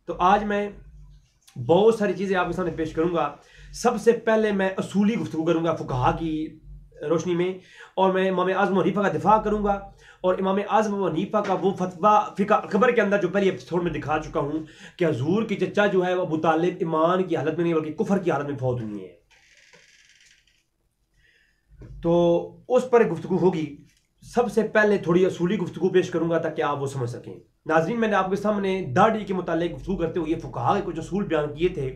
तो आज मैं बहुत सारी चीज़ें आपके सामने पेश करूंगा। सबसे पहले मैं असूली गुफ्तगू करूंगा फुकहा की रोशनी में, और मैं इमाम आज़म हनीफा का दिफा करूंगा और इमाम आज़म हनीफा का वो फतवा फ़िक़्ह अकबर के अंदर जो पहले एपिसोड में दिखा चुका हूं कि हजूर की चचा जो है वो अबू तालिब ईमान की हालत में नहीं बल्कि कुफर की हालत में फौत हुई है, तो उस पर गुफ्तगू होगी। सबसे पहले थोड़ी असूली गुफ्तगू पेश करूंगा ताकि आप वो समझ सकें। नाज़रीन, मैंने आपके सामने दाढ़ी के मुतालिक गुफ्तगू करते हुए फुकहा के कुछ असूल बयान किए थे।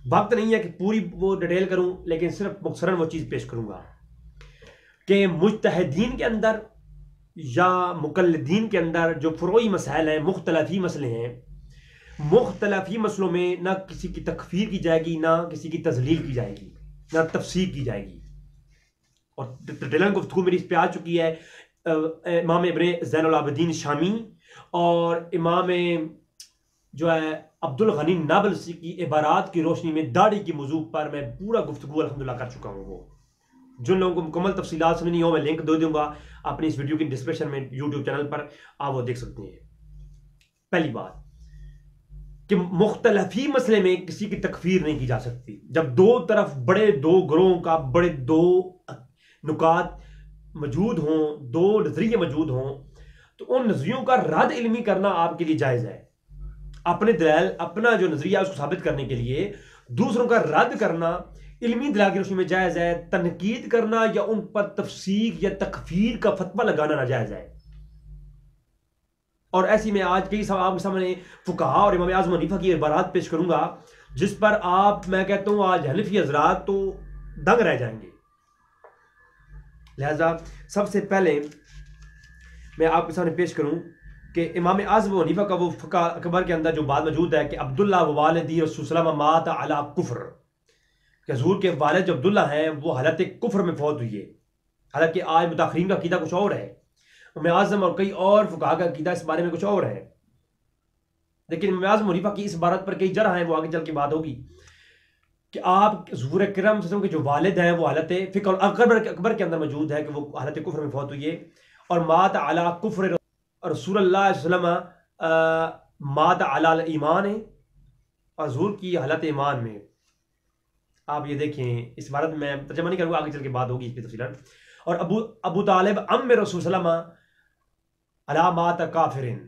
वक्त नहीं है कि पूरी वो डिटेल करूं, लेकिन सिर्फ मुख्तसरन वो चीज़ पेश करूंगा कि मुज्तहिदीन के अंदर या मुकल्लिदीन के अंदर जो फुरोई मसाइल हैं, मुख्तलफी मसले हैं, मुख्तलफी मसलों में ना किसी की तकफीर की जाएगी, ना किसी की तजलील की जाएगी, ना तफसीर की जाएगी। और डिटेल गुफ्तगू मेरी इस पर आ चुकी है इमाम इब्न ज़ैनुल आबिदीन शामी और इमाम जो है अब्दुल गनी नाबलसी की इबारात की रोशनी में दाढ़ी की मौजू पर मैं पूरा गुफ्तगू अल्हम्दुलिल्लाह कर चुका हूँ। वो जिन लोगों को मुकम्मल तफसीलात समझनी हो, मैं लिंक दे दूंगा अपनी इस वीडियो की डिस्क्रिप्शन में यूट्यूब चैनल पर, आप वो देख सकते हैं। पहली बात कि मुख्तलफी मसले में किसी की तकफीर नहीं की जा सकती। जब दो तरफ बड़े दो ग्रोहों का बड़े दो नुकात मौजूद हों, दो नजरिए मौजूद हों, तो उन नजरियों का रद्द इल्मी करना आपके लिए जायज़ है। अपने दलाल, अपना जो नजरिया उसको साबित करने के लिए दूसरों का रद्द करना इल्मी दलाल की रोशनी में जायज़ है। तनकीद करना या उन पर तफसीर या तकफीर का फतवा लगाना नाजायज़ है। और ऐसी में आज कई आपके सामने फुकहा और इमाम आज़म हनीफा की इबारात पेश करूंगा जिस पर आप, मैं कहता हूं, आज हनफी हजरात तो दंग रह जाएंगे। लिहाजा सबसे पहले मैं आपके सामने पेश करूं कि इमाम आज़म हनीफा का वो फ़िक़्ह अकबर के अंदर जो बात मौजूद है कि अब्दुल्ला वालिदी रसूलुल्लाह मात अला कुफ्र, कि हजूर के वालिद जो अब्दुल्ला हैं वो हालत कुफ्र में फौत हुई है। हालांकि आज मुताखरीन का अकीदा कुछ और है, इमाम आज़म और कई और फुक़हा का अकीदा इस बारे में कुछ और है, लेकिन इमाम आज़म हनीफा की इस बात पर कई जरह हैं, वो आगे चल के बात होगी कि आप हजूर अकरम के जो वालिद हैं वो हालत फ़िक़्ह अकबर के अंदर मौजूद है कि वो हालत कुफ्र में फौत हुई है। और मात अला कुफ्र रसूलुल्लाह सल्लल्लाहु अलैहि वसल्लम मात अला ईमान है, और हजूर की हालत ईमान में आप ये देखें। इस बारे में मैं तर्जुमा नहीं करूँगा, आगे चल के बात होगी इस पर तफसीलन। और अबू तालिब अम्म रसूल सल्लल्लाहु अलैहि वसल्लम अला मात काफिरिन,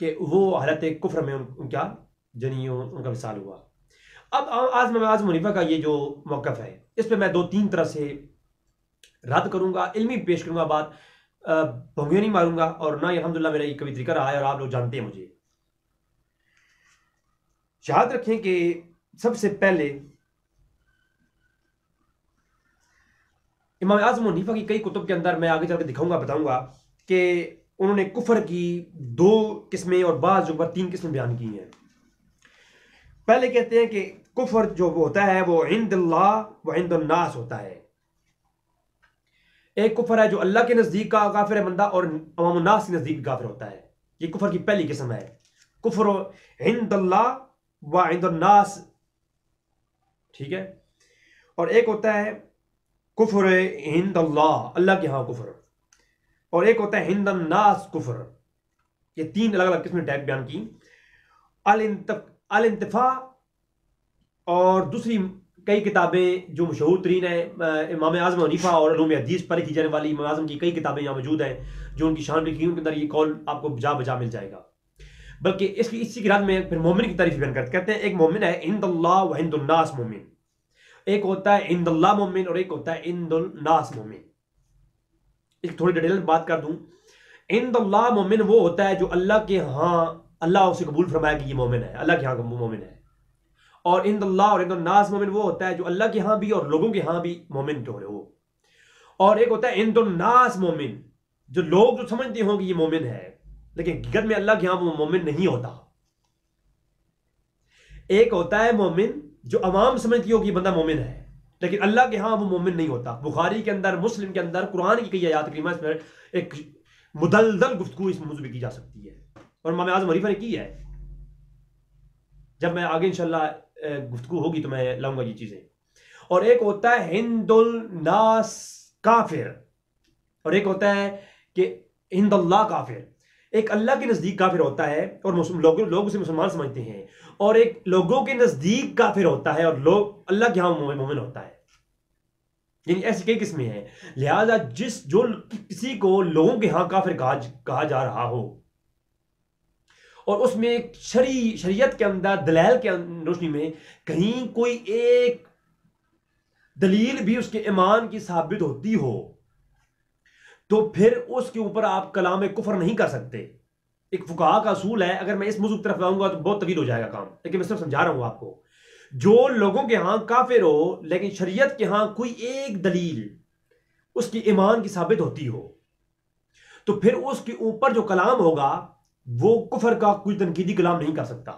कि वो हालत कुफ्र में उनका उनका विसाल हुआ। अब आज मैं आज़म हनीफा का ये जो मौक़िफ़ है इस पर मैं दो तीन तरह से रद्द करूँगा, इल्मी पेश करूँगा, बात भंगियाँ नहीं मारूंगा, और ना अल्हम्दुलिल्लाह मेरा ये कभी तरीका रहा है और आप लोग जानते हैं मुझे। याद रखें कि सबसे पहले इमाम आज़म हनीफा की कई कुतुब के अंदर मैं आगे चल के दिखाऊंगा, बताऊंगा कि उन्होंने कुफर की दो किस्में और बाज़ जो 3 किस्में बयान की हैं। पहले कहते हैं कि कुफर जो होता है वो इंदल्लाह व इंदन्नास होता है। एक कुफर है जो अल्लाह के नज़दीक का काफिर है बंदा और अवाम नास के नज़दीक काफिर होता है। ये कुफर की पहली किस्म है, कुफर इंदल्लाह व इंदन्नास, ठीक है। और एक होता है कुफर इंदल्लाह, अल्लाह के यहाँ कुफर, और एक होता है हिंदन्नास कुफर। ये 3 अलग अलग किस्में टाइप बयान की। अल इंतफा और दूसरी कई किताबें जो मशहूर तरीन है इमाम आज़म हनीफा और उलूम हदीस पर लिखी जाने वाली इमाम आज़म की कई किताबें यहाँ मौजूद हैं जो उनकी शान लिखी, उनके अंदर ये कौल आपको बजा बजा मिल जाएगा। बल्कि इसी के बाद में फिर मोमिन की तारीफ बयान करते कहते हैं एक मोमिन है इंदल्लाह व इंदुन्नास मोमिन, एक होता है इंदल्लाह मोमिन और एक होता है इंदुन्नास मोमिन। एक थोड़ी डिटेल में बात कर दूं। इंदल्लाह मोमिन वो होता है जो अल्लाह के यहाँ अल्लाह उसे कबूल फरमाया कि ये मोमिन है, अल्लाह के यहाँ मोमिन है। और इंदल्लाह और इंदुन्नास मोमिन वो होता है जो अल्लाह के यहाँ भी और लोगों के यहाँ भी मोमिन जो है वो। और एक होता है इंदुन्नास मोमिन, जो लोग जो समझते हों कि ये मोमिन है लेकिन हकीकत में अल्लाह के यहाँ वो मोमिन नहीं होता। एक होता है मोमिन जो अवाम समझती हो कि ये बंदा मोमिन है लेकिन अल्लाह के यहाँ वो मोमिन नहीं होता। बुखारी के अंदर, मुस्लिम के अंदर, कुरान की कई आयत करीमा इस पर एक मुदलदल गुफ्तगू इस मौजू में की जा सकती है और इमाम आज़म हनीफा ने की है। जब मैं आगे इंशाल्लाह गुफ्तगू होगी तो मैं लाऊंगा ये चीजें। और एक होता है हिंदुल नास काफिर और एक होता है कि हिंदुल्लाह काफिर। एक अल्लाह के नज़दीक काफिर होता है और लोग उसे मुसलमान समझते हैं, और एक लोगों के नज़दीक काफिर होता है और लोग अल्लाह के यहाँ मोमिन होता है। यानी ऐसी कई किस्में हैं। लिहाजा जो किसी को लोगों के यहाँ काफिर कहा जा रहा हो और उसमें शरीयत के अंदर दलाल के रोशनी में कहीं कोई एक दलील भी उसके ईमान की साबित होती हो, तो फिर उसके ऊपर आप कलाम कुफर नहीं कर सकते। एक फुकाहा का असूल है, अगर मैं इस मौजूद की तरफ आऊंगा तो बहुत तवील हो जाएगा काम, लेकिन मैं सिर्फ समझा रहा हूं आपको। जो लोगों के यहां काफिर हो लेकिन शरीयत के यहां कोई एक दलील उसकी ईमान की साबित होती हो, तो फिर उसके ऊपर जो कलाम होगा वो कुफर का कोई तनकीदी कलाम नहीं कर सकता।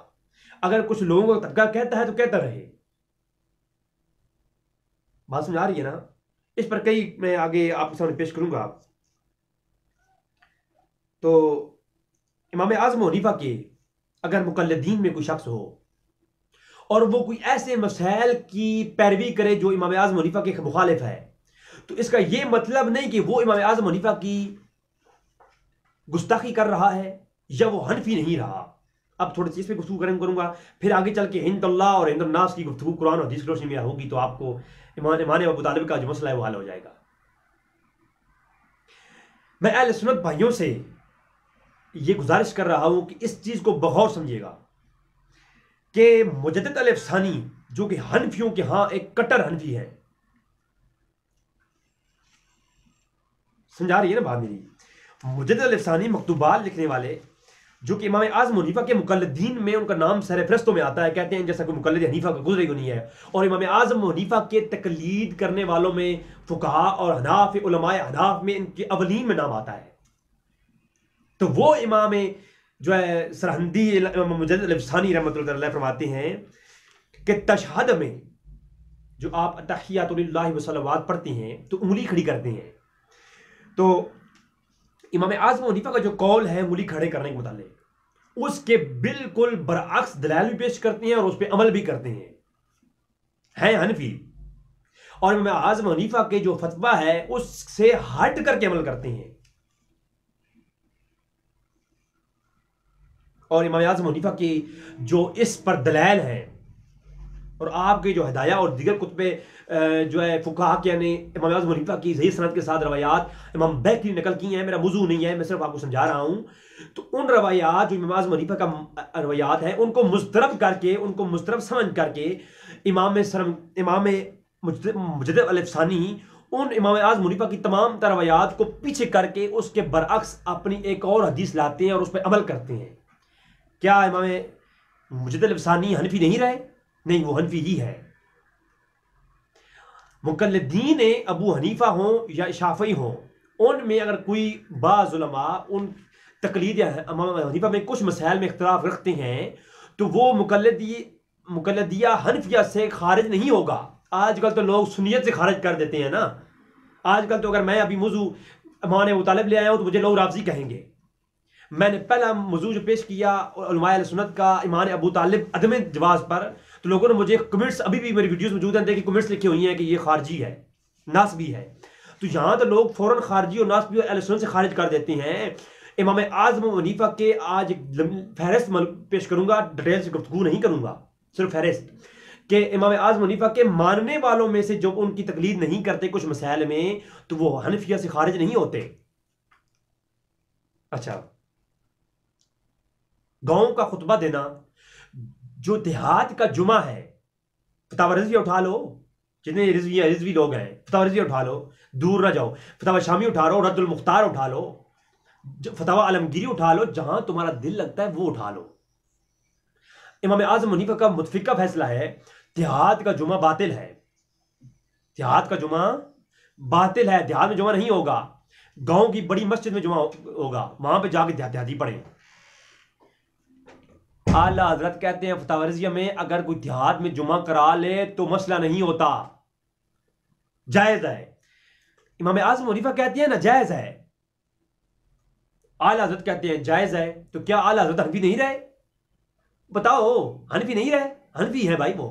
अगर कुछ लोगों का तबका कहता है तो कहता रहे। बात समझ आ रही है ना? इस पर कई मैं आगे आपके सामने पेश करूंगा। तो इमाम आज़म हनीफा के अगर मुकल्लिदीन में कोई शख्स हो और वो कोई ऐसे मसाइल की पैरवी करे जो इमाम आज़म हनीफा के मुखालिफ है, तो इसका यह मतलब नहीं कि वो इमाम आज़म हनीफा की गुस्ताखी कर रहा है या वो हनफी नहीं रहा। अब थोड़ी सी इस पर गुफ्तगू करूंगा, फिर आगे चल के हिंदुल्लाह और हिंदुन्नास की गुफ्तगू कुरान और हदीस की रोशनी में होगी, तो आपको इमाम अबू तालिब का जो मसला है वो हल हो जाएगा। मैं अहले सुन्नत भाइयों से ये गुजारिश कर रहा हूं कि इस चीज को बगौर समझिएगा कि मुजद्दिद अल-अफ़सानी जो कि हनफियों के यहां एक कट्टर हनफी है, समझा रही है ना बात मेरी? मुजद्दिद अल-अफ़सानी मकतूबात लिखने वाले जो कि इमाम आज़म हनीफा के मुकल्लिदीन में उनका नाम सरफहरिस्तों में आता है, कहते हैं जैसा कोई मुकल्लिद हनीफा का गुजरे को नहीं है। और इमाम आज़म हनीफा के तकलीद करने वालों में फुक़हा और हनाफ उलमाए हनाफ में इनके अवलीन में नाम आता है। तो वो इमाम जो है सरहंदी मुजद्दिद अल-अफ़सानी रहमतुल्लाह अलैह फरमाते हैं कि तशहद में जो आप अत्तहियातु लिल्लाहि व सलवात पढ़ते हैं तो उंगली खड़ी करते हैं। तो इमाम आज़म हनीफा का जो कौल है उंगली खड़े करने के मुतालिक, उसके बिल्कुल बरअक्स दलाइल भी पेश करते हैं और उस पर अमल भी करते हैं हनफी। और इमाम आज़म हनीफा के जो फतवा है उससे हट करके अमल करते हैं। और इमाम आज़म हनीफा की जो इस पर दलाइल हैं और आपके जो हिदाया और दीगर कुतबे जो है फुक़हा के यानी इमाम आज़म हनीफा की सही सनद के साथ रवायात इमाम बैकी ने नकल की हैं। मेरा मौजू नहीं है, मैं सिर्फ आपको समझा रहा हूं। तो उन रवायात जो इमाम आज़म हनीफा का रवायात है उनको मुस्तरब करके, उनको मुस्तरब समझ करके इमाम मुजद्दिद अल-अफ़सानी उन इमाम आज़म हनीफा की तमाम रवायात को पीछे करके उसके बरअक्स अपनी एक और हदीस लाते हैं और उस पर अमल करते हैं। क्या इमाम मुजद्दिद अल-अफ़सानी हनफी नहीं रहे? नहीं, वो हनफी ही है। मुकल्लिदीन अबू हनीफा हो या शाफई हो, उनमें अगर कोई बाज़ उलमा उन तकलीद इमाम हनीफा में कुछ मसाइल में इख्तिलाफ रखते हैं तो वो मुकल्लिदिया हनफिया से खारिज नहीं होगा। आजकल तो लोग सुन्नियत से खारिज कर देते हैं ना। आजकल तो अगर मैं अभी मौजू इमाम अबू तालिब ले आया हूं तो मुझे लोग राफ़ज़ी कहेंगे। मैंने पहला मौजू जो पेश किया उलमाए अहले सुन्नत का इमाम अबू तालिब अदम जवाज़ पर, तो लोगों ने मुझे कमेंट्स, अभी भी मेरी वीडियोस मौजूद हैं, देखिए कमेंट्स लिखे हुई हैं कि ये खारजी है, नासबी है। तो यहाँ तो लोग फौरन खारजी और नासबी और अहले सुन्नत से खारिज कर देते हैं। इमाम आज़म हनीफा के आज फहरिस्त पेश करूंगा, डिटेल से गुफ्तगू नहीं करूंगा, सिर्फ फहरिस्त कि इमाम आज़म हनीफा के मानने वालों में से जो उनकी तकलीद नहीं करते कुछ मसाइल में, तो वो हनफिया से खारिज नहीं होते। अच्छा, गांव का खुतबा देना, जो देहात का जुमा है, फतावा रिजवी उठा लो, जितने रिजवी लोग हैं फतावा रिजवी उठा लो, दूर ना जाओ, फतावा शामी उठा लो, रद्दुल मुख्तार उठा लो, फतावा आलमगीरी उठा लो, जहां तुम्हारा दिल लगता है वो उठा लो। इमाम आज़म हनीफा का मुतफिका फैसला है देहात का जुमा बातिल है। देहात का जुमा बातिल है, देहात में जुमा नहीं होगा, गांव की बड़ी मस्जिद में जुमा होगा, वहां पे जाके देहाती पढ़े। आला हजरत कहते हैं फतावा रिज़विया में अगर कोई देहात में जुमा करा ले तो मसला नहीं होता, जायज है। इमाम आज़म हनीफा कहते हैं ना जायज है, आला हजरत कहते हैं जायज है। तो क्या आला हजरत हनफी नहीं रहे? बताओ, हनफी नहीं रहे? हनफी है भाई। वो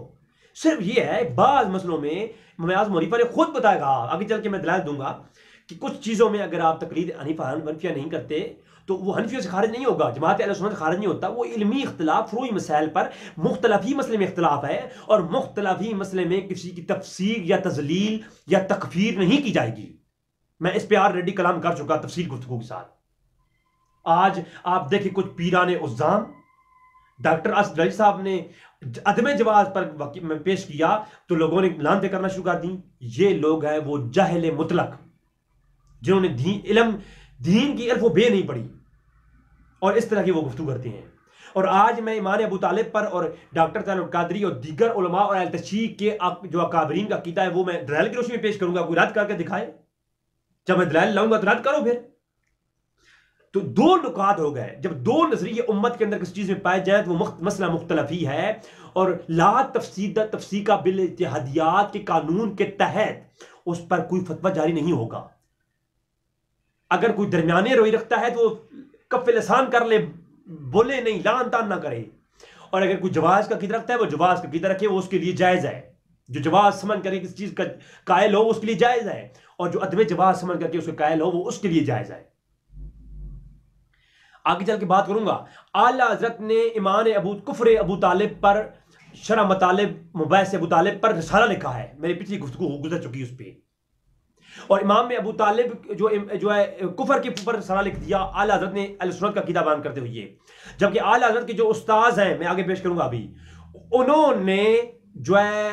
सिर्फ ये है बाज मसलों में इमाम आज़म हनीफा ने खुद बताया, आगे चल के मैं दलाल दूंगा कि कुछ चीजों में अगर आप तकलीद हनीफा हनफिया नहीं करते तो वो हनफियों से खारिज नहीं होगा, जमात अहले सुन्नत खारिज नहीं होता। वो इल्मी इख्तिलाफ फ़ुरूई मसाइल पर मुख्तलिफ ही मसले में इख्तिलाफ है, और मुख्तलिफ ही मसले में किसी की तफसीर या तजलील या तकफीर नहीं की जाएगी। मैं इस पर ऑलरेडी कलाम कर चुका तफसील गुफ्तगू के साथ। आज आप देखिए कुछ पीराने उज़्ज़ाम डॉक्टर असद अली साहब ने अदम जवाज पर पेश किया तो लोगों ने लानतें करना शुरू कर दी। ये लोग हैं वो जाहिल मुतलक, जिन्होंने दीन की अल्फ बे नहीं पढ़ी, और इस तरह की वो गुफ्तगू करते हैं। और आज मैं इमाम अबू तालिब पर और डॉक्टर तालिब कादरी और दीगर उलमा और अहले तशय्यी के जो अकाबरीन का अकीदा है वो मैं दलाइल की रोशनी में पेश करूंगा। कोई रद्द करके दिखाए, जब मैं दलाइल लाऊंगा तो रद्द करो। फिर तो दो नुकात हो गए। जब दो नजरिए उम्मत के अंदर किसी चीज में पाए जाए तो वो मसला मुख्तलफ ही है, और ला तफसीका बिल इत्तेहादियात के कानून के तहत उस पर कोई फतवा जारी नहीं होगा। अगर कोई दरमियाने रोई रखता है तो कफ़े लसान कर ले, बोले नहीं, लान तान ना करे। और अगर कोई जवाज का कीदा रखता है वो जवाज का कीदा रखे, वो उसके लिए जायज है। जो जवाज समझ करके किसी चीज का कायल हो उसके लिए जायज है, और जो अदम जवाज समझ करके उसके कायल हो वो उसके लिए जायज है। आगे चल के बात करूंगा। आला हजरत ने इमाम कुफर अबू तालिब पर शरह मतालिब मुबैस अबू तालिब पर रिसाला लिखा है। मेरी पिछली गुफ्तगू गुजर चुकी है उस पर। और इमाम अबू तालिब जो है कुफर के ऊपर रिसाला लिख दिया आला हजरत ने अहले सुन्नत का अकीदा बयान करते हुए। जबकि आला हजरत के जो उस्ताद हैं, मैं आगे पेश करूंगा अभी, उन्होंने जो है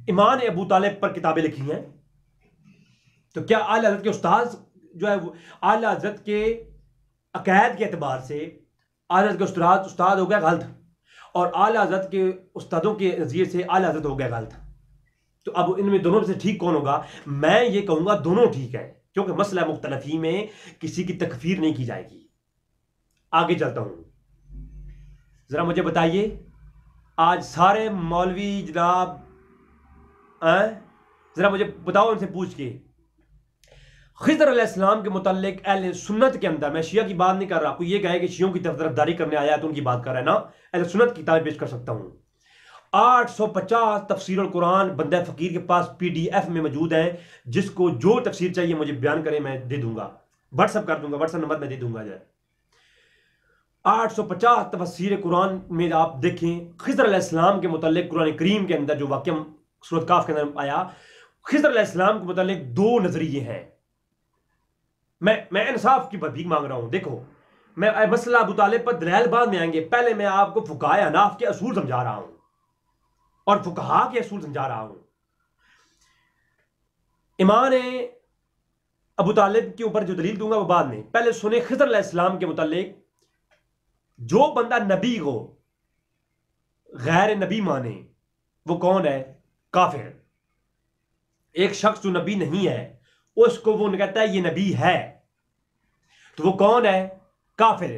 इमाम अबू तालिब पर किताबें लिखी हैं। तो क्या आला हजरत के उस्ताद जो है आला हजरत के अकायद के एतबार से आला हज़रत के उस्ताद हो गया गलत, और आला हज़रत के उस्तादों के नज़रिए से आला हज़रत हो गया गलत। तो अब इनमें दोनों में से ठीक कौन होगा? मैं ये कहूँगा दोनों ठीक है, क्योंकि मसला मुख्तलफी में किसी की तकफीर नहीं की जाएगी। आगे चलता हूँ, ज़रा मुझे बताइए, आज सारे मौलवी जनाब ज़रा मुझे बताओ, उनसे पूछ के खिज़र अलैहिस्सलाम के मुताल्लिक अहले सुन्नत के अंदर, मैं शिया की बात नहीं कर रहा, कोई ये कहे कि शियों की तरफदारी करने आया तो उनकी बात कर रहा है ना, अहले सुन्नत की किताबें पेश कर सकता हूँ। 850 तफसीरुल कुरान बंदे फ़कीर के पास PDF में मौजूद है। जिसको जो तफसीर चाहिए मुझे बयान करें, मैं दे दूंगा, व्हाट्सअप कर दूंगा, व्हाट्सअप नंबर मैं दे दूंगा। 850 तफसीर कुरान में आप देखें, खिज़र अलैहिस्सलाम के मुताल्लिक कुरान करीम के अंदर जो वाक़या सूरत काफ के अंदर आया, खिज़र अलैहिस्सलाम के मुताल्लिक दो नजरिए हैं। मैं इंसाफ की भीख मांग रहा हूं। देखो, मैं मसला अबू तालिब पर दलाइल बाद में आएंगे, पहले मैं आपको फुकाहा अहनाफ के असूल समझा रहा हूं और फुकाहा के असूल समझा रहा हूं। इमाम अबू तालिब के ऊपर जो दलील दूंगा वो बाद में, पहले सुने खिज़र अलैहिस्सलाम के मुताल्लिक। जो बंदा नबी को गैर नबी माने वो कौन है? काफिर। एक शख्स जो नबी नहीं है उसको वो कहता है ये नबी है, तो वो कौन है? काफिर।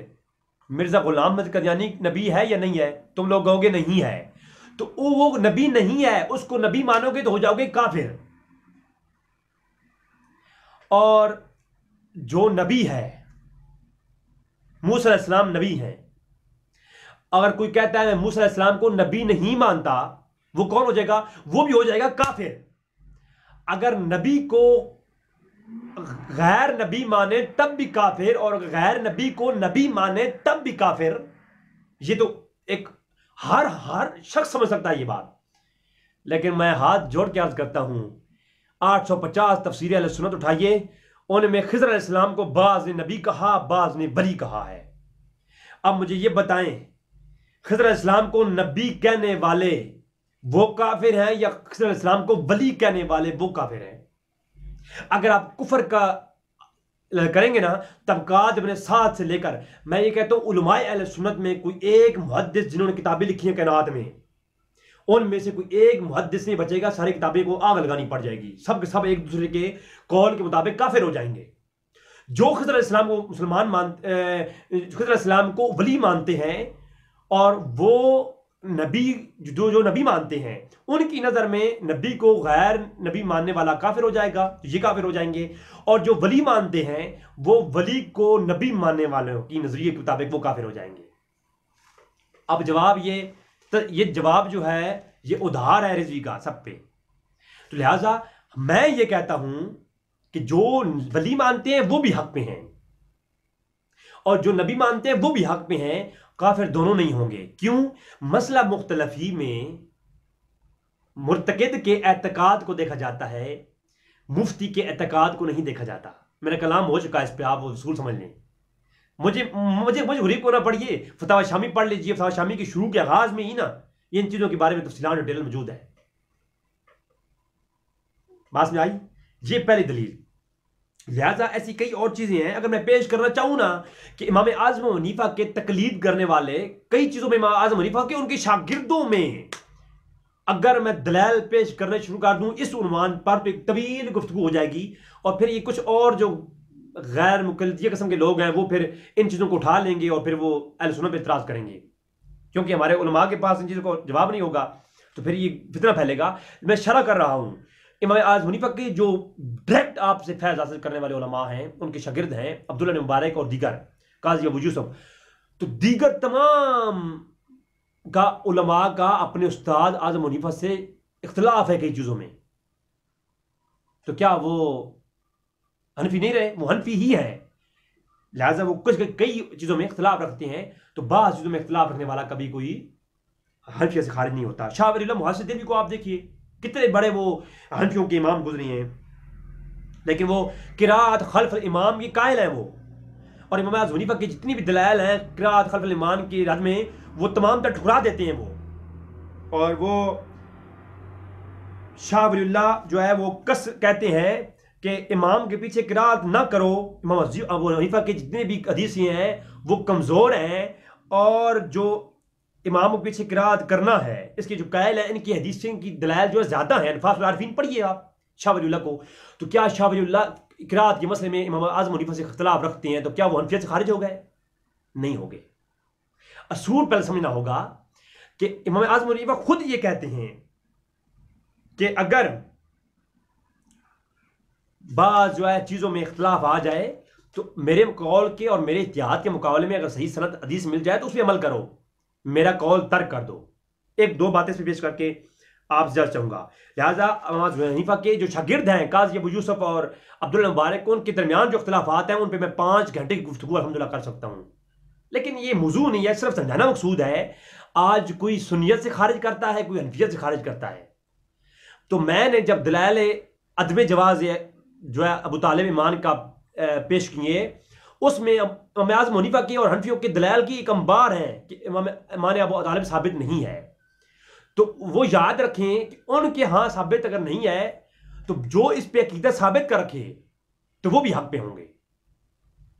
मिर्जा गुलाम अहमद कदियानी नबी है या नहीं है? तुम लोग कहोगे नहीं है, तो वो नबी नहीं है, उसको नबी मानोगे तो हो जाओगे काफिर। और जो नबी है, मूसा अलैहिस्सलाम नबी है, अगर कोई कहता है मैं मूसा अलैहिस्सलाम को नबी नहीं मानता, वो कौन हो जाएगा? वो भी हो जाएगा काफिर। अगर नबी को गैर नबी माने तब भी काफिर, और गैर नबी को नबी माने तब भी काफिर। ये तो एक हर शख्स समझ सकता है ये बात। लेकिन मैं हाथ जोड़ के अर्ज करता हूं, 850 तफसीर अहले सुन्नत उठाइए, उनमें खिज़र अलैहिस्सलाम को बाज ने नबी कहा, बाज ने वली कहा है। अब मुझे ये बताएं, खिज़र अलैहिस्सलाम को नबी कहने वाले वो काफिर हैं या खिज़र अलैहिस्सलाम को वली कहने वाले वो काफिर हैं? अगर आप कुफर का करेंगे ना, तबकात अपने साथ से लेकर, मैं ये कहता हूं उलमाए अहले सुन्नत में कोई एक मुहद्दिस जिन्होंने किताबें लिखी हैं कायनात में, उनमें से कोई एक मुहद्दिस नहीं बचेगा, सारी किताबें को आग लगानी पड़ जाएगी, सब के सब एक दूसरे के कौल के मुताबिक काफिर हो जाएंगे। जो खिज़र अलैहिस्सलाम को खिज़र अलैहिस्सलाम को वली मानते हैं और वो नबी जो नबी मानते हैं, उनकी नजर में नबी को गैर नबी मानने वाला काफिर हो जाएगा, तो ये काफिर हो जाएंगे। और जो वली मानते हैं वो वली को नबी मानने वालों की नजरिए के मुताबिक वो काफिर हो जाएंगे। अब जवाब ये जवाब जो है ये उधार है रिजवी का सब पे। तो लिहाजा मैं ये कहता हूं कि जो वली मानते हैं वो भी हक में हैं, और जो नबी मानते हैं वो भी हक पे हैं, काफिर दोनों नहीं होंगे। क्यों? मसला मुख्तलफी में मुर्तकिद के एतकाद को देखा जाता है, मुफ्ती के एतकाद को नहीं देखा जाता। मेरा कलाम हो चुका है इस पर, आप उसूल समझ लें। मुझे मुझे मुझे गरीब को ना पढ़िए, फतवा शामी पढ़ लीजिए। फतवा शामी के शुरू के आगाज में ही ना इन चीजों के बारे में तफसीलात डिटेल मौजूद है। बात में आई? ये पहली दलील। लिहाजा ऐसी कई और चीजें हैं, अगर मैं पेश करना चाहूं ना कि इमाम आजम हनीफा के तकलीद करने वाले कई चीजों में, इमाम आजम हनीफा के उनके शागिर्दों में अगर मैं दलाल पेश करने शुरू कर दूं इस उन्वान पर तो एक तवील गुफ्तगू हो जाएगी, और फिर ये कुछ और जो गैर मुकल्लदी किस्म के लोग हैं वो फिर इन चीज़ों को उठा लेंगे और फिर वो अहले सुन्नत पे इतराज़ करेंगे, क्योंकि हमारे उलमा के पास इन चीज़ों को जवाब नहीं होगा, तो फिर ये फितना फैलेगा। मैं शरह कर रहा हूँ, इमाम आज़म हनीफा के जो डायरेक्ट आपसे फैज़ हासिल करने वाले उलमा हैं, उनके शागिर्द हैं अब्दुल्ला मुबारक और दीगर, काजी अबू यूसुफ, तो दीगर तमाम का उलमा का अपने उस्ताद आज़म हनीफा से इख्तिलाफ है कई चीज़ों में। तो क्या वो हनफी नहीं रहे? वो हनफी ही है। लिहाजा वो कुछ कई चीज़ों में इख्तिलाफ रखते हैं, तो बाज़ चीज़ों में इख्तिलाफ रखने वाला कभी कोई हनफियत से खारिज नहीं होता। शाह वली मुहस्सिन देवी को आप देखिए, कितने बड़े वो हनफियों के इमाम गुजरे हैं, लेकिन वो किरात खल्फ इमाम की कायल है वो। और इमाम आज़म हनीफा की जितनी भी दलाइल हैं किरात खल्फ इमाम की रद में, वो तमाम तर ठुकरा देते हैं वो। और वो शाह वलीउल्लाह जो है वो कस कहते हैं कि इमाम के पीछे किरात ना करो। इमाम अबू हनीफा के जितने भी हदीस हैं वो कमज़ोर हैं, और जो इमाम के पीछे किरात करना है इसकी जो कायल है, इनकी हदीसें की दलाइल जो है ज़्यादा है। अनफासुल आरिफीन पढ़िए आप शाह वलीउल्लाह को। तो क्या शाह वलीउल्लाह किरात के मसले में इमाम आज़म हनीफा से इख्तिलाफ रखते हैं, तो क्या वो हनफियत से खारिज हो गए? नहीं हो गए। असूल पहले समझना होगा कि इमाम आज़म हनीफा खुद ये कहते हैं कि अगर बाज़ जो है चीज़ों में इख्तिलाफ आ जाए तो मेरे कौल के और मेरे इत्तिहाद के मुकाबले में अगर सही सनद हदीस मिल जाए तो उस पर अमल करो, मेरा कौल तर्क कर दो। एक दो बातें इस पर पेश करके आपसे जज चाहूँगा। लिहाजा इमाम हनीफा के जो शागिर्द हैं काजी अबू यूसुफ और अब्दुल्ला मुबारक, उनके दरमियान जो इख्तिलाफात हैं उन पर मैं 5 घंटे की गुफ्तगू अल्हम्दुलिल्लाह कर सकता हूँ, लेकिन ये मौजू नहीं है, सिर्फ समझाना मकसूद है। आज कोई सुन्नियत से खारिज करता है, कोई हनफियत से खारिज करता है। तो मैंने जब दलाइल अदम जवाज़ जो है अबू तालिब ईमान का पेश किए, उसमें इमाम आज़म हनीफा की और हनफियों के दलाइल की एक अंबार है कि ईमान अबू तालिब साबित नहीं है। तो वो याद रखें कि उनके यहाँ साबित अगर नहीं है तो जो इस पे अकीदत साबित कर रखे तो वो भी हक पे होंगे।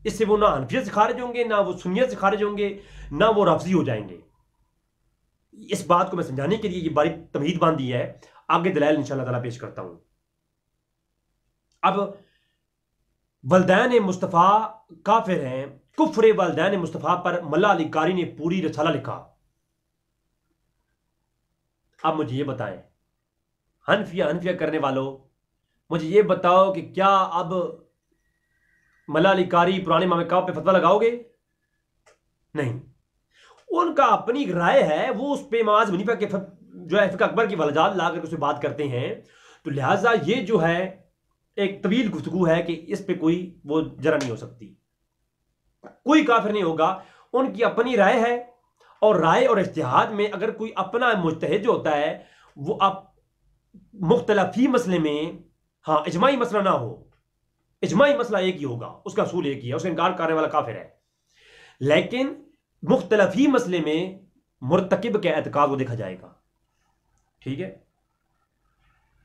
इससे वो ना हनफियत से खारिज होंगे, ना वो सुन्नियत से खारिज होंगे, ना वो रफजी हो जाएंगे। इस बात को मैं समझाने के लिए ये बारीक तमहीद बांधी है। आगे दलाइल इंशाअल्लाह ताला पेश करता हूं। अब वलदैन मुस्तफ़ा काफिर हैं, कुफ्र वलदैन मुस्तफ़ा पर मल्ला अली कारी ने पूरी रसाला लिखा। अब मुझे ये बताएं, हनफिया करने वालों, मुझे ये बताओ कि क्या अब मल्ला अली कारी पुराने इमाम काब पे फतवा लगाओगे? नहीं, उनका अपनी राय है, वो उस पे इमाम आज़म हनीफा के जो है फिक़्ह अकबर की वजह ला करके उससे बात करते हैं। तो लिहाजा ये जो है एक तवील गुफ्तगू है कि इस पे कोई वो जरा नहीं हो सकती, कोई काफिर नहीं होगा। उनकी अपनी राय है, और राय और इज्तिहाद में अगर कोई अपना मुज्तहिद जो होता है वो अब मुख्तलफी मसले में, हाँ इजमाई मसला ना हो, इजमाई मसला एक ही होगा, उसका असूल एक ही है, उसका इनकार करने वाला काफिर है। लेकिन मुख्तलफी मसले में मुर्तकिब के एतकाद को देखा जाएगा। ठीक है,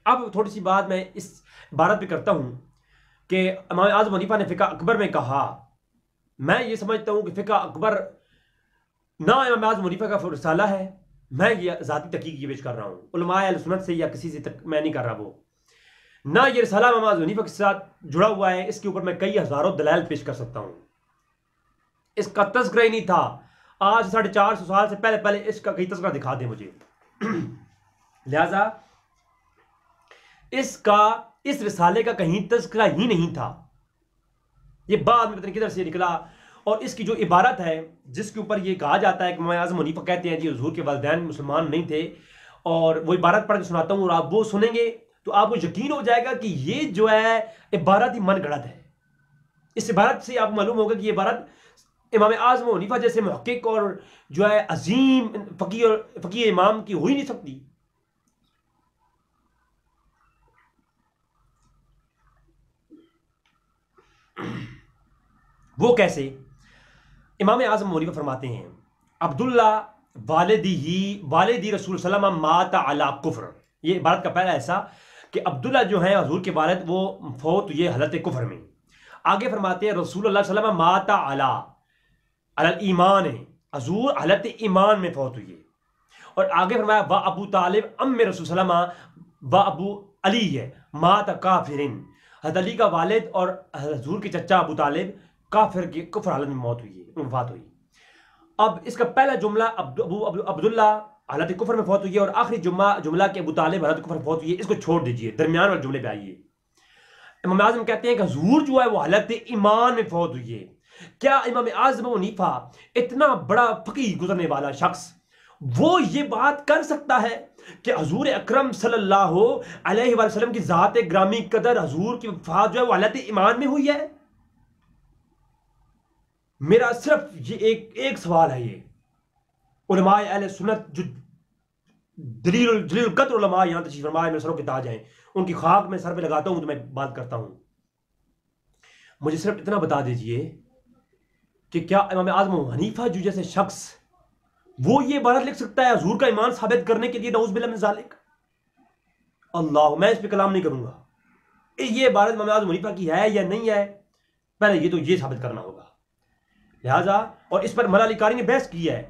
अब थोड़ी सी बात मैं इस इबारत पे करता हूं कि इमाम आज़म हनीफा ने फिक़्ह अकबर में कहा। मैं ये समझता हूं कि फिक़्ह अकबर ना इमाम आज़म हनीफा का रिसाला है, मैं ये ज़ाती तहक़ीक़ पेश कर रहा हूं, उलमाए अहले सुन्नत से या किसी से तक मैं नहीं कर रहा, वो ना ये रिसाला इमाम आज़म हनीफा के साथ जुड़ा हुआ है। इसके ऊपर मैं कई हज़ारों दलाइल पेश कर सकता हूं। इसका तज़किरा ही नहीं था, आज 450 साल से पहले इसका कई तज़किरा दिखा दे मुझे। लिहाजा इस रिसाले का कहीं तज़किरा ही नहीं था, ये बाद में पता नहीं किधर से निकला। और इसकी जो इबारत है जिसके ऊपर ये कहा जाता है कि इमाम आज़म हनीफा कहते हैं जी हुज़ूर के वालिदैन मुसलमान नहीं थे, और वो इबारत पढ़ के सुनाता हूँ और आप वो सुनेंगे तो आपको यकीन हो जाएगा कि ये जो है इबारत ही मन गढ़ंत है। इस इबारत से आपको मालूम होगा कि ये इबारत इमाम आज़म हनीफा जैसे मुहक्किक और जो है अजीम फकीह इमाम की हो ही नहीं सकती। वो कैसे? इमाम आज़म हनीफा फरमाते हैं, अब्दुल्ला वालिदी रसूल सल्लल्लाहु अलैहि वसल्लम माता अला कुफ्र। ये इबारत का पहला ऐसा कि अब्दुल्ला जो है हजूर के वालिद वो फौत हुए हालत कुफ्र में। आगे फरमाते हैं रसूल सल्लल्लाहु अलैहि वसल्लम माता अला अलल ईमान है, हजूर हालत ईमान में फौत हुई। और आगे फरमाया व अबू तालिब अम्मे रसूल सल्लल्लाहु अलैहि वसल्लम व अबू अली है माता काफिरिन, हज़रत अली का वालिद और हजूर के चचा अबू तालिब काफिर की कुफ्र हालत में मौत हुई है, वफात हुई। अब इसका पहला जुमला अब्दुल्ला हालत कुफर में फौत हुई है और आखिरी जुमला के अबू तालिब हालत कुफर में फौत हुई है, इसको छोड़ दीजिए, दरमियान वाले जुमले पे आइए। इमाम आज़म कहते हैं कि हुजूर जो है वो हालत ईमान में फौत हुई है। क्या इमाम आज़म हनीफा इतना बड़ा फकीह गुजरने वाला शख्स वो ये बात कर सकता है कि हजूर अकरम सल्लल्लाहु अलैहि वसल्लम की ज़ात ग्रामी कदर हजूर की वफात जो है वो हालत ईमान में हुई है? मेरा सिर्फ ये एक सवाल है। ये उलमाए अहले सुन्नत जो दलील कद्र उलमा यहां तशरीफ फरमाए, मेरे सरों के ताज हैं, उनकी खाक में सर पे लगाता हूं तो मैं बात करता हूं। मुझे सिर्फ इतना बता दीजिए कि क्या इमाम आज़म हनीफा जो जैसे शख्स वो ये इबारत लिख सकता है हजूर का ईमान साबित करने के लिए, नऊज़ बिल्लाह मिन ज़ालिक? अल्लाह, मैं इस पर कलाम नहीं करूंगा। ये इबारत इमाम आज़म हनीफा की है या नहीं है, पहले ये तो ये साबित करना होगा। लिहाजा और इस पर मौला अली कारी ने बहस की है,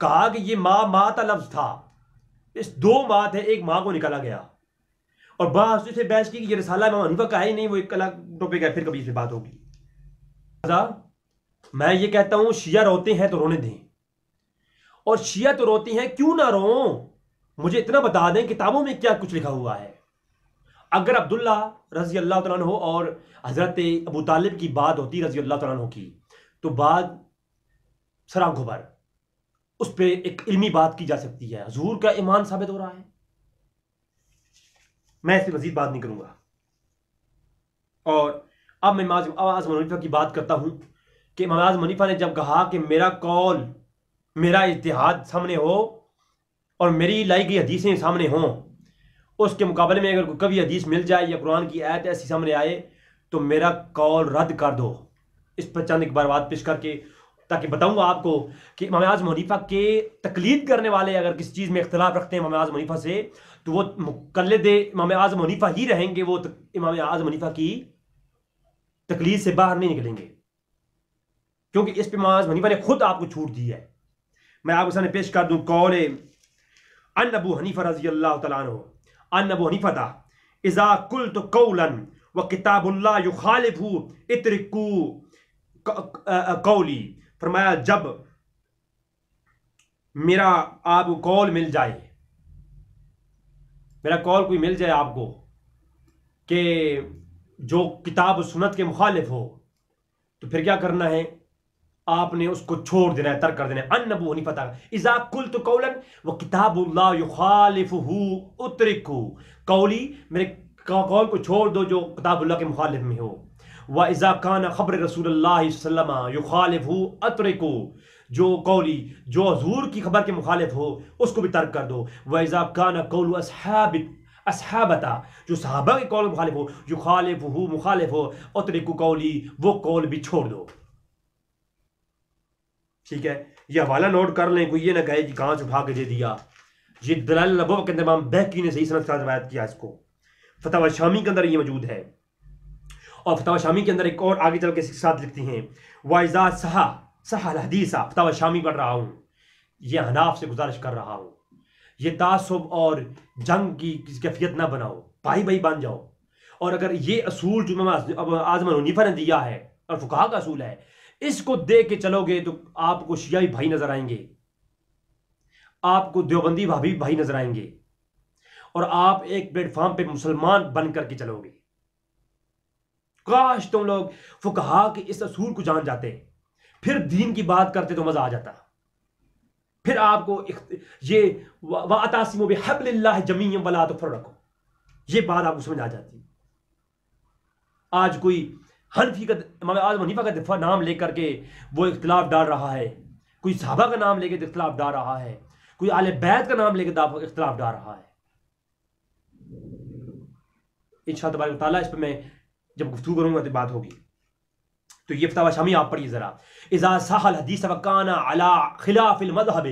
कहा कि ये माता लफ्ज था, इस दो माँ थे, एक माँ को निकाला गया। और बस से बहस की कि ये रिसाला इमाम हनीफा का है ही नहीं, वो एक अलग टॉपिक है, फिर कभी इस पर बात होगी। मैं ये कहता हूं शिया रोते हैं तो रोने दें, और शिया तो रोते हैं, क्यों ना रो? मुझे इतना बता दें किताबों में क्या कुछ लिखा हुआ है। अगर अब्दुल्ला रजी अल्लाह तआला अन्हु और हजरत अबू तालिब की बात होती रजी अल्लाह तआला अन्हु की, तो बात सरांखों पर उस पर एक इल्मी बात की जा सकती है, हजूर का ईमान साबित हो रहा है। मैं इससे मजीद बात नहीं करूंगा। और अब मैं आज़म हनीफा की बात करता हूं कि इमाम आज़म हनीफा ने जब कहा कि मेरा कौल, मेरा इज्तिहाद सामने हो और मेरी लाई गई हदीसें सामने हों, उसके मुकाबले में अगर कभी हदीस मिल जाए या कुरान की आयत ऐसी सामने आए तो मेरा कौल रद्द कर दो। इस पर चंद एक बार बात पेश करके ताकि बताऊंगा आपको कि इमाम आज़म हनीफा के तकलीद करने वाले अगर किसी चीज़ में इख्तिलाफ रखते हैं इमाम आज़म हनीफा से, तो वो मुकल्लिद इमाम आज़म हनीफा ही रहेंगे, वो इमाम आज़म हनीफा की तकलीद से बाहर नहीं निकलेंगे, क्योंकि इस पर इमाम आज़म हनीफा ने खुद आपको छूट दी है। मैं आपके सामने पेश कर दूं कौल अन अबू हनीफा रज़ी अल्लाह तआला अन्हु अन अबू हनीफा दा इज़ा कुल्तु कौलन व किताबुल्लाह युखालिफु इत्रिकू कौली। फरमाया जब मेरा आपको कौल मिल जाए, मेरा कौल कोई मिल जाए आपको कि जो किताब सुन्नत के मुखालिफ हो, तो फिर क्या करना है? आपने उसको छोड़ देना है, तर्क कर देना है। अन अबू हनीफा ता इज़ा कुल्तु कौलन व किताबुल्लाह युखालिफुहु उतरिकू कौली, मेरे कौल को छोड़ दो जो किताबुल्लाह के मुखालिफ में हो। व इज़ा कान खबर रसूलुल्लाह सल्लल्लाहु अलैहि वसल्लम युखालिफुहु अतरिकू, जो कौली जो हजूर की खबर के मुखालिफ हो उसको भी तर्क कर दो। व इज़ा कान कौलु असहाबता, जो सहाबा के कौल मुखालिफ हो, युखालिफुहु मुखालिफ हो, अतरिकू कौली, वो कौल भी छोड़ दो। ठीक है, ये हवाला नोट कर लें, कोई ये ना कहे कि कहां से उठा के दे दिया। ये दलाइल नबुव्वत के अंदर इमाम बहकी ने सही सनद के साथ रिवायत किया इसको, फतवा शामी के अंदर ये मौजूद है। और फतवा शामी के अंदर एक और आगे चल के साथ लिखती हैं वाइजा सहा हदीसा। फतवा शामी पढ़ रहा हूं, ये हनाफ से गुजारिश कर रहा हूं, ये तासुब और जंग की कैफियत ना बनाओ, भाई भाई बन जाओ। और अगर ये असूल जो इमाम आज़म हनीफा ने दिया है और फुकाहा का असूल है, इसको देख के चलोगे तो आपको शियाई भाई नजर आएंगे, आपको देवबंदी भाई नजर आएंगे, और आप एक प्लेटफॉर्म पे मुसलमान बन करके चलोगे। काश तुम लोग फुकहा के इस असूल को जान जाते, फिर दीन की बात करते तो मजा आ जाता। फिर आपको ये वातासिमु बिहब्लिल्लाहि जमीअन वला तफर्रकू, ये बात आपको समझ आ जाती। आज कोई हनफी का इमाम आज़म हनीफा का नाम लेकर के वो इख्तिलाफ डाल रहा है, कोई सहाबा का नाम लेकर इख्तिलाफ डाल रहा है, कोई आले बैत का नाम लेकर इख्तिलाफ डाल रहा है। इंशाअल्लाह तबारक तआला इस पर मैं जब गुफ्तगू करूंगा तो बात होगी। तो ये फतवा शामी आप पढ़िए जरा। इज़ा सहल हदीस वकाना अला खिलाफिल मज़हब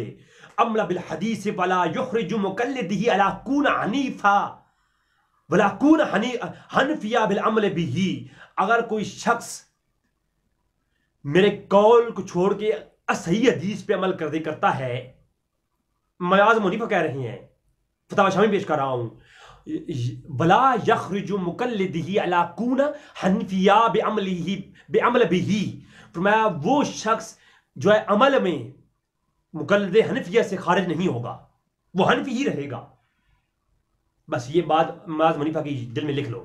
अमल बिल हदीस वला युखरिजु मुकल्लिदिही अला कून हनीफा वला कून हनफिया बिल अमल बिही। अगर कोई शख्स मेरे कौल को छोड़ के असही हदीस पे अमल करता है, इमाम आज़म हनीफा कह रहे हैं, फतवा शामी पेश कर रहा हूं, वला यखरुजु मुकल्लिदिही अला कून हनफिया बिअमल बिही। फरमाया वो शख्स जो है अमल में मुकल्लिद हनफिया से खारिज नहीं होगा, वो हनफी ही रहेगा। बस ये बात इमाम आज़म हनीफा की दिल में लिख लो।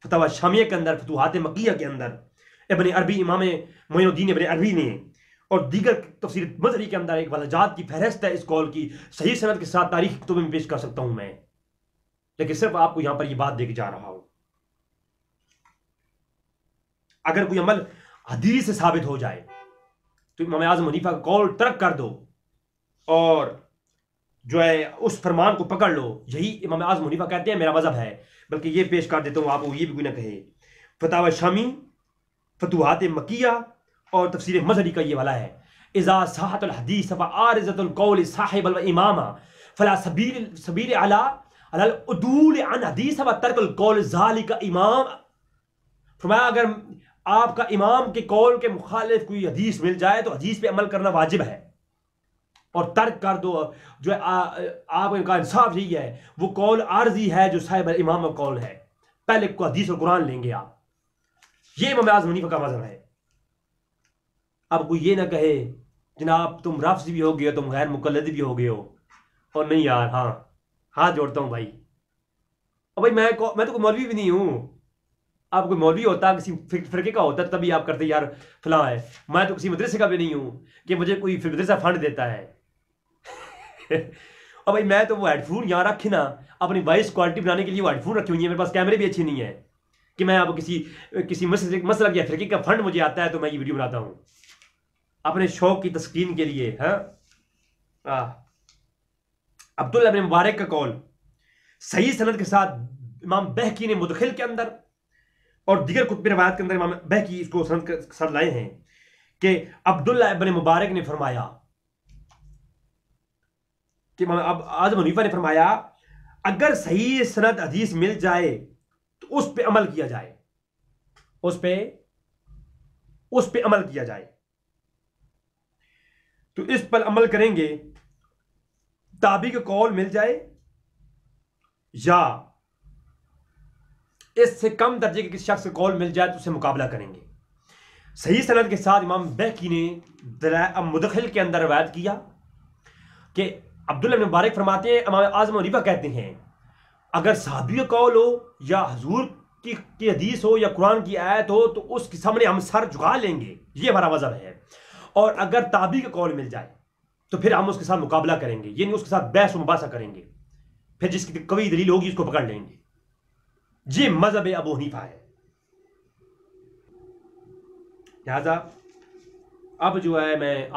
फतवा शामिया के अंदर, फतूहात मक्किया के अंदर इब्न अरबी, इमाम मोइनुद्दीन इब्न अरबी ने और दीगर तफसीर मज़हबी के अंदर एक वजहात की फहरिस्त है इस कौल की, सही सनद के साथ तारीख तो में पेश कर सकता हूं मैं, लेकिन सिर्फ आपको यहां पर यह बात देके जा रहा हूं। अगर कोई अमल हदीस से साबित हो जाए तो इमाम आज़म हनीफा का कौल तर्क कर दो और जो है उस फरमान को पकड़ लो। यही इमाम आज़म हनीफा कहते हैं मेरा मजहब है। बल्कि ये पेश कर देता हूं आपको, ये भी कोई ना कहे, फतवा शामी, फतूहात मक्किया और तफसीर मज़हबी का ये वाला है। इज़ा सहातुल हदीस व आरिज़तुल कौल साहिबल इमामा फला सबील अला अलल उदूल अन हदीस व तर्कुल कौल ज़ालिका इमाम। फरमाया अगर आपका इमाम के कौल के मुखालिफ कोई हदीस मिल जाए तो हदीस पे अमल करना वाजिब है और तर्क कर दो। जो है आप इनका इंसाफ यही है, वो कौल आर्जी है जो साहिब इमाम का कौल है, पहले को हदीस और कुरान लेंगे आप। ये इमाम आज़म हनीफा का मज़हब है। अब कोई ये ना कहे जनाब तुम राफ़ज़ी भी हो गए हो, तुम गैर मुक़ल्लिद भी हो गए हो, और नहीं यार, हाँ हाथ जोड़ता हूँ भाई। और भाई मैं तो कोई मौलवी भी नहीं हूँ। आप कोई मौलवी होता, किसी फ़िरके का होता तभी आप करते यार फलां है। मैं तो किसी मदरसे का भी नहीं हूँ कि मुझे कोई मदरसा फंड देता है। और भाई मैं तो वो हेडफोन यहाँ रखे ना, अपनी वॉइस क्वालिटी बनाने के लिए वो हेडफोन रखी हुई है, मेरे पास कैमरे भी अच्छी नहीं है कि मैं आपको किसी मसलक या फ़िरके का फंड मुझे आता है तो मैं ये वीडियो बनाता हूँ अपने शौक की तस्कीन के लिए। हाँ, अब्दुल्लाह इब्न मुबारक का कौल सही सनद के साथ इमाम बहकी ने मुदखिल के अंदर और दीगर कुतुब रिवायत के अंदर इमाम बहकी इसको सनद के साथ लाए हैं कि अब्दुल्लाह इब्न मुबारक ने फरमाया कि इमाम आज़म हनीफा ने फरमाया अगर सही सनद हदीस मिल जाए तो उस पे अमल किया जाए, उस पे अमल किया जाए। तो इस पर अमल करेंगे, ताबी का कौल मिल जाए या इससे कम दर्जे के किसी शख्स का कौल मिल जाए तो उससे मुकाबला करेंगे। सही सनद के साथ इमाम बहकी ने मुदखिल के अंदर रवायत किया कि अब्दुल्लाह इब्न मुबारक फरमाते हैं, इमाम आज़म हनीफा कहते हैं अगर सहाबी का कौल हो या हुजूर की हदीस हो या कुरान की आयत हो तो उसके सामने हम सर झुका लेंगे, ये हमारा मज़हब है। और अगर ताबी का कौल मिल जाए तो फिर हम उसके साथ मुकाबला करेंगे, यानी उसके साथ बहस व मुबासा करेंगे, फिर जिसकी कवी दलील होगी उसको पकड़ लेंगे। ये मज़हब अबू हनीफा है। लिहाजा अब जो है मैं